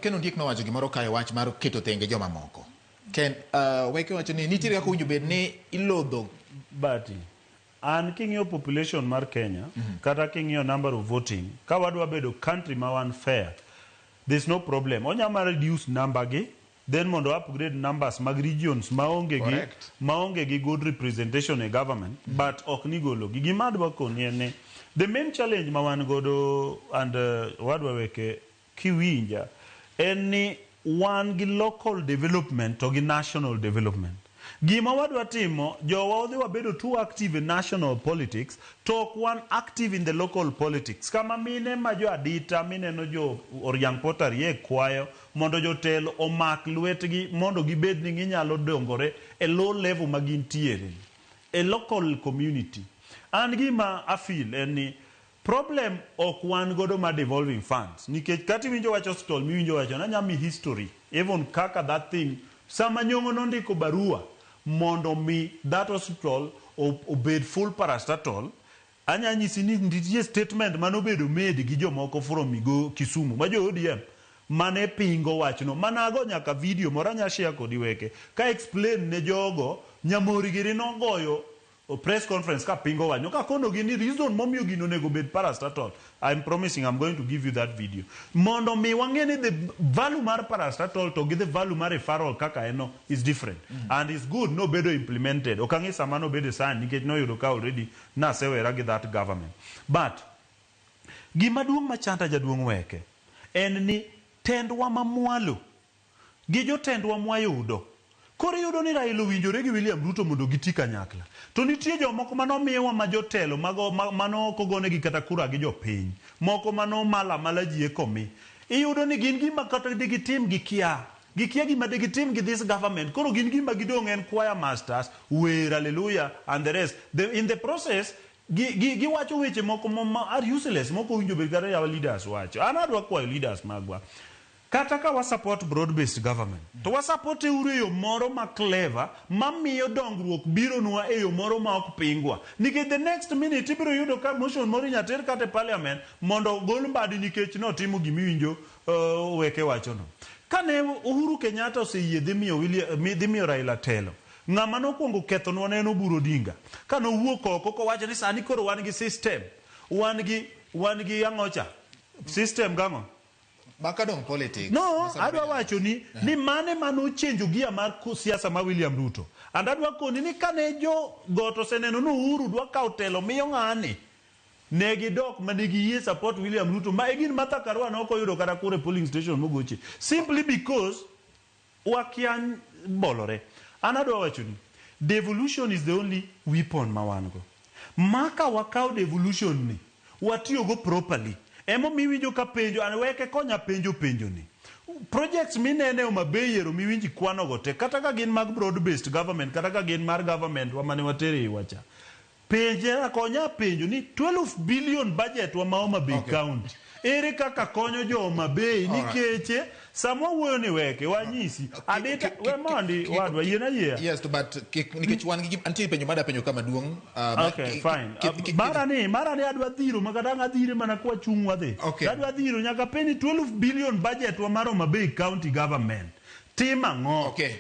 Ken Ondiek nowacho gimoro kae wach mar keto thenge joma moko. Ken weke wacho ni nitiere kaka winjo bed ni ilodho bati. An king'iyo population mar Kenya, kata king'iyo number of voting, ka wadwa bedo country ma wan fair, there's no problem. Onyama reduce number gi, then mondo upgrade numbers mag regions maonge gi good representation in government, but ok ni golo gi. Gima adwa koni en the main challenge ma wan godo and wadwa weke kiwinja en ni wan gi local development to gi national development. Gima wadwa timo, jowa odhi wabedo too active in national politics, to one active in the local politics. Kama mine ma jo adita, mine no jo oriang potari e kwayo, mondo jo telo omak lwetgi, mondo gibed ni ginyalo dongore a low level magintiere. A local community. And gima I feel any problem ok wan godo ma devolving funds. Nikech kati winjo wacho stall, mi winjo wacho na nyami history. Even kaka that thing, sama Nyong'o nondiko barua mondo mi that hospital obed full parastatal, anya nyisi ni nditie statement manobedo made gi jomoko from Migo Kisumu ma Jo-ODM mane pingo wachno, manago nyaka video moro anya share kodi weke ka explain ne jogo nyamori giri nogoyo press conference ka pingo wanyo ka kono gini reason momiyo gino nego bed parastatal. I'm promising I'm going to give you that video mondo mi wangeni the value mar parastatal to give the value mar referral kaka eno is different and it's good no bedo implemented okangi sama no bedo san nikech no yudo ka already na sewera gi that government. But gima duong' machanta jaduong' weke en ni tendwa mamwalo gi jotendwa mwayudo. Koro yudo ni Raila winjore gi William Ruto mondo giti kanyakla. To nitie jomoko mano miwa ma jotelo mano kogone gi kata kura gi jopiny. Moko mano mala ji e komi. Iyudo ni gin gima kata digitim gikia. Gikia gima digitim gi this government. Koro gin gima gidong en choir masters, wer, hallelujah, and the rest. In the process, giwacho weche moko are useless. Moko winjo bed kata yawa leaders wacho. Anadwa kwayo leaders magwa. Kata ka wa support broad-based government. To wa support eyo moro ma clever, mamiyo dongruok biro nwa eyo moro ma ok pingwa. Nikech the next minute ibiro yudo ka motion moro nyater kata parliament mondo gol mbadi nikech no timo gimiwinjo weke wachono. Kane Uhuru Kenyatta oseyie dhi miyo Raila telo. Ng'ama nokwongo kethonwa ne en Oburu Odinga. Kano wuok oko kowacho ni sani koro wan gi system. Wan gi ang'ocha. System gang'o? Bakadong politics. No, adwa wacho ni mane mano change gia mar siasa ma William Ruto. And adwa koni ni kane jo goto seneno no Uhuru dwa kawo telo miyo ng'ani. Negi dok manigi yie support William Ruto. Ma egin Martha Karua no koyudo kata kure polling station mogoche. Simply because wakian bolore. And adwa wacho ni devolution is the only weapon mawango. Maka wakao devolution ni watiyogo properly. Emo miwinjo ka penjo anweke konya penjo ni. Projects minene o mabeyero miwinji kwano gote kata ka gin mag broad based government kata ka gin mar government wa mane watere iwacha. Penje konya penjo ni 12 billion budget wa Maoma Bay County. Ere kaka konyo jo Mabei nikeche samwa wuoyo ni weke wanyisi adita we mondi wadwa yena yea. Yes, but nikech wan gi anti penjo mada penjo kama duong. Okay, fine. Marani adwa dhiro makadanga dhire mana kwa chungwa dhe. Adwa dhiro nyaka peni 12 billion budget wa Maoma Bay County government. Tima ngo. Okay.